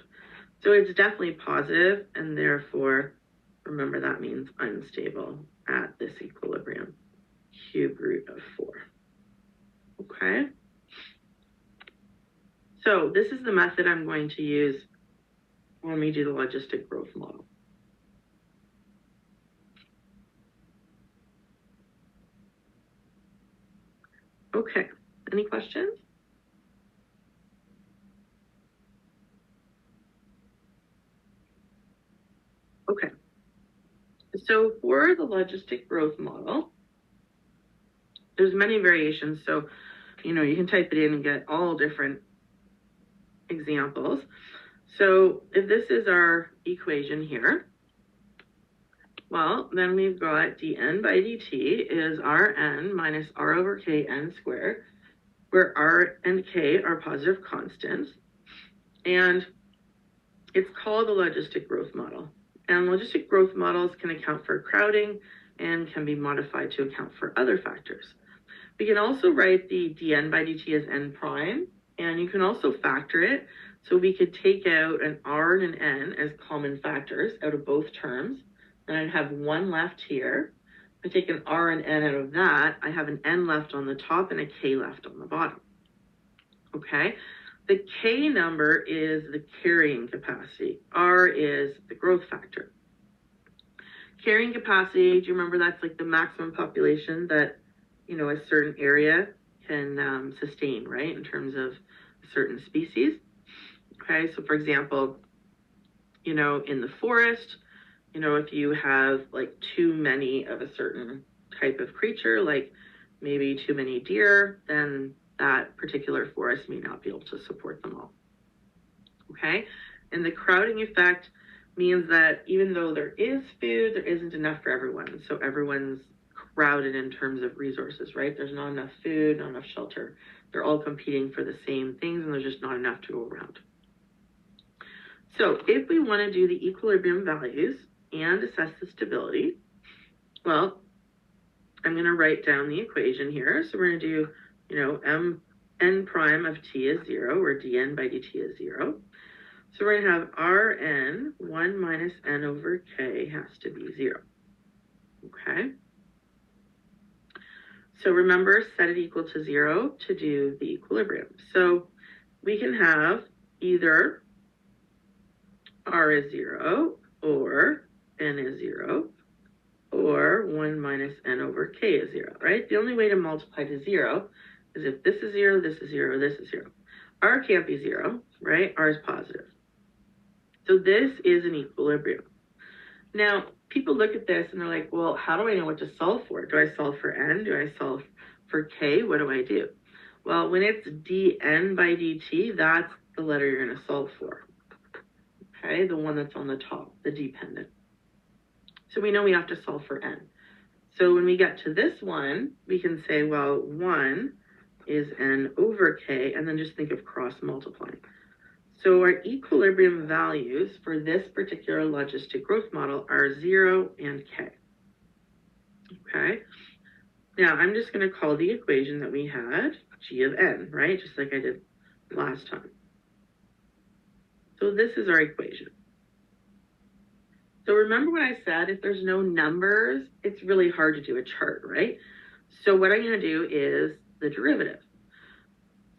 So it's definitely positive, and therefore, remember that means unstable at this equilibrium, cube root of 4. Okay? So this is the method I'm going to use when we do the logistic growth model. Okay, any questions? Okay, so for the logistic growth model, there's many variations. So, you can type it in and get all different examples. So if this is our equation here, well, then we've got dn by dt is Rn minus R over Kn squared, where R and K are positive constants. And it's called the logistic growth model. And logistic growth models can account for crowding and can be modified to account for other factors. We can also write the dn by dt as n prime, and you can also factor it. So we could take out an r and an n as common factors out of both terms. And I'd have one left here. I take an R and N out of that, I have an N left on the top and a K left on the bottom. Okay, the K number is the carrying capacity. R is the growth factor. Carrying capacity, do you remember that's like the maximum population that, you know, a certain area can sustain, right, in terms of a certain species? Okay, so for example, you know, in the forest, you know, if you have like too many of a certain type of creature, like maybe too many deer, then that particular forest may not be able to support them all. Okay, and the crowding effect means that even though there is food, there isn't enough for everyone. So everyone's crowded in terms of resources, right? There's not enough food, not enough shelter. They're all competing for the same things, and there's just not enough to go around. So if we want to do the equilibrium values and assess the stability, well, I'm going to write down the equation here. So we're going to do, you know, n prime of t is 0, where dn by dt is 0. So we're going to have Rn, 1 minus n over k has to be 0. Okay? So remember, set it equal to 0 to do the equilibrium. So we can have either R is 0, or n is 0, or 1 minus n over k is 0, right? The only way to multiply to 0 is if this is 0, this is 0, this is 0. R can't be 0, right? R is positive. So this is an equilibrium. Now, people look at this and they're like, well, how do I know what to solve for? Do I solve for n? Do I solve for k? What do I do? Well, when it's dn by dt, that's the letter you're going to solve for. Okay, the one that's on the top, the dependent. So we know we have to solve for n. So when we get to this one, we can say, well, 1 is n over k, and then just think of cross multiplying. So our equilibrium values for this particular logistic growth model are 0 and k. Okay. Now I'm just going to call the equation that we had g of n, right? Just like I did last time. So this is our equation. So remember what I said, if there's no numbers, it's really hard to do a chart, right? So what I'm going to do is the derivative.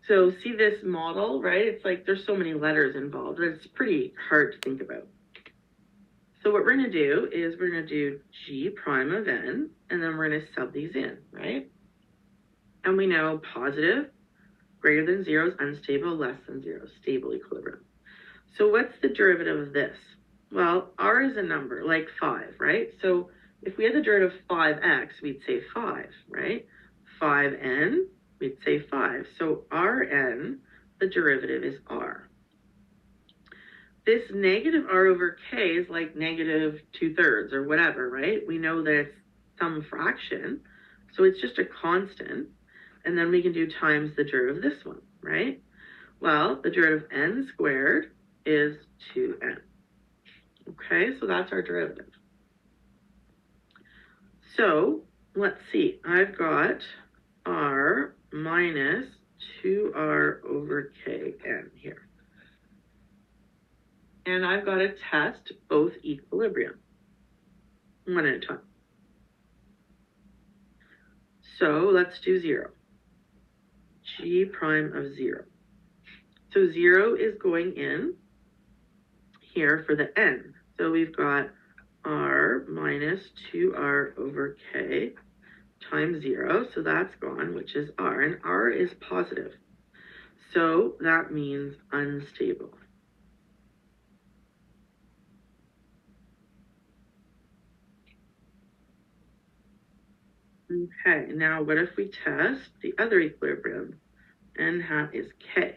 So see this model, right? It's like there's so many letters involved. It's pretty hard to think about. So what we're going to do is we're going to do g prime of n, and then we're going to sub these in, right? And we know positive, greater than 0 is unstable, less than 0 is stable equilibrium. So what's the derivative of this? Well, r is a number, like 5, right? So if we had the derivative of 5x, we'd say 5, right? 5n, we'd say 5. So Rn, the derivative is r. This negative r over k is like negative 2/3 or whatever, right? We know that it's some fraction, so it's just a constant. And then we can do times the derivative of this one, right? Well, the derivative of n squared is 2n. Okay, so that's our derivative. So let's see, I've got r minus 2r over kn here. And I've got to test both equilibrium, one at a time. So let's do 0. G prime of 0. So 0 is going in here for the n. So we've got r minus 2r over k times 0. So that's gone, which is r. And r is positive. So that means unstable. Okay, now what if we test the other equilibrium? N hat is k.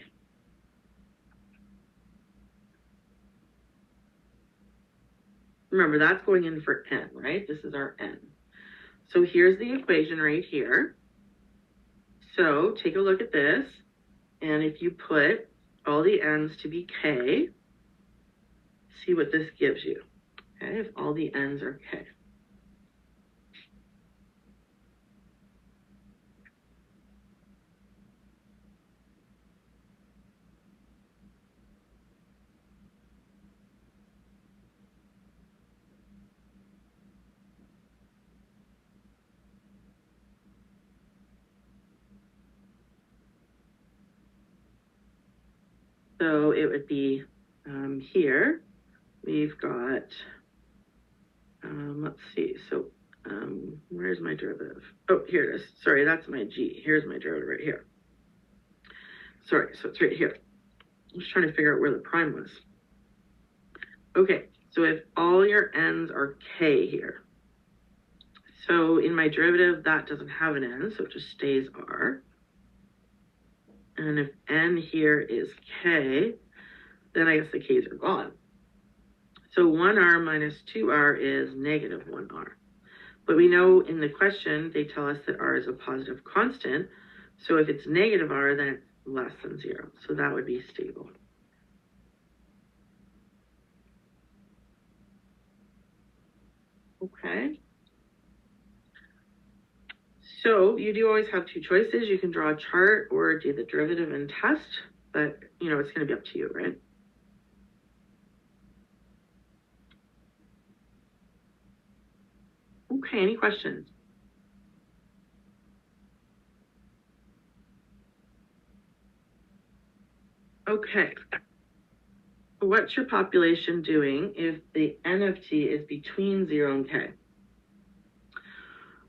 Remember, that's going in for n, right? This is our n. So here's the equation right here. So take a look at this. And if you put all the n's to be k, see what this gives you. Okay, if all the n's are k. So it would be here, we've got, let's see, so where's my derivative? Oh, here it is. Sorry, that's my g. Here's my derivative right here. Sorry, so it's right here. I'm just trying to figure out where the prime was. Okay, so if all your n's are k here, so in my derivative, that doesn't have an n, so it just stays r. And if n here is k, then I guess the k's are gone. So 1r minus 2r is negative 1r. But we know in the question, they tell us that r is a positive constant. So if it's negative r, then it's less than 0. So that would be stable. Okay. So you do always have two choices. You can draw a chart or do the derivative and test, but it's going to be up to you, right? Okay, any questions? Okay. What's your population doing if the n of t is between 0 and k?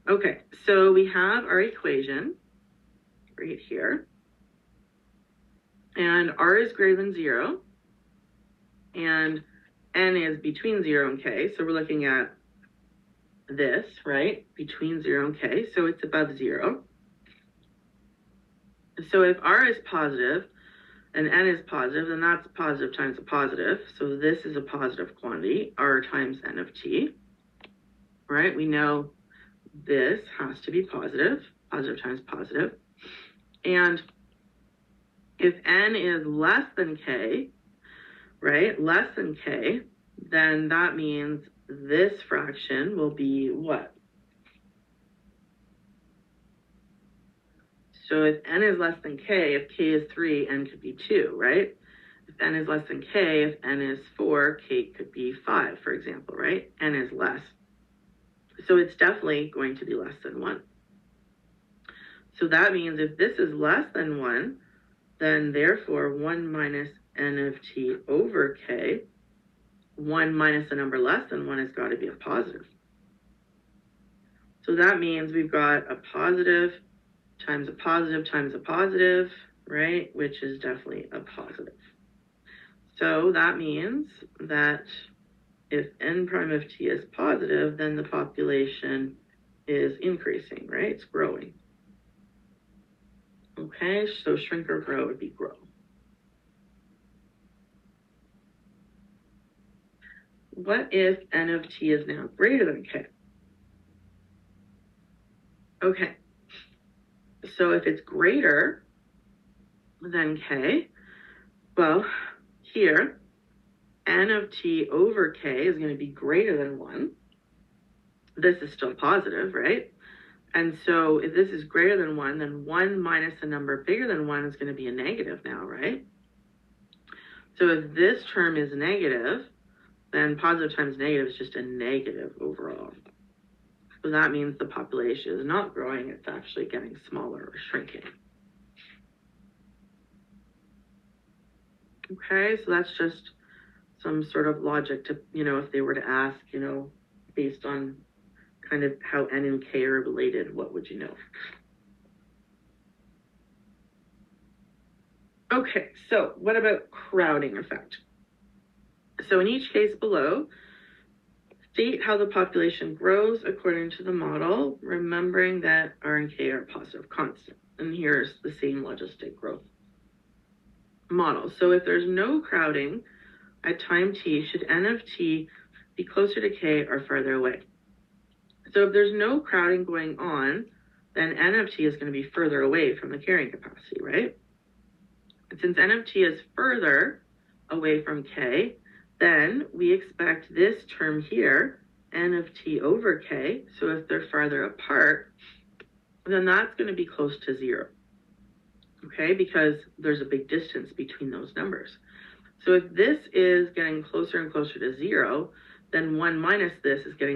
Okay, so we have our equation right here. And r is greater than 0. And n is between 0 and k. So we're looking at this, right? Between 0 and k. So it's above 0. So if r is positive and n is positive, then that's positive times a positive. So this is a positive quantity, r times n of t. Right? We know this has to be positive, positive times positive. And if n is less than k, right, less than k, then that means this fraction will be what? So if n is less than k, if k is 3, n could be 2, right? If n is less than k, if n is 4, k could be 5, for example, right? N is less. So it's definitely going to be less than 1. So that means if this is less than 1, then therefore 1 minus n of t over k, 1 minus a number less than 1 has got to be a positive. So that means we've got a positive times a positive times a positive, right? Which is definitely a positive. So that means that if n prime of t is positive, then the population is increasing, right? It's growing. Okay, so shrink or grow would be grow. What if n of t is now greater than k? Okay, so if it's greater than k, well, here, n of t over k is going to be greater than 1. This is still positive, right? And so if this is greater than 1, then 1 minus a number bigger than 1 is going to be a negative now, right? So if this term is negative, then positive times negative is just a negative overall. So that means the population is not growing, it's actually getting smaller or shrinking. Okay, so that's just some sort of logic to, if they were to ask, based on kind of how n and k are related, what would you know? Okay, so what about crowding effect? So in each case below, state how the population grows according to the model, remembering that r and k are positive constant. And here's the same logistic growth model. So if there's no crowding at time t, should n of t be closer to k or farther away? So if there's no crowding going on, then n of t is going to be further away from the carrying capacity, right? And since n of t is further away from k, then we expect this term here, n of t over k, so if they're farther apart, then that's going to be close to 0, okay, because there's a big distance between those numbers. So if this is getting closer and closer to 0, then 1 minus this is getting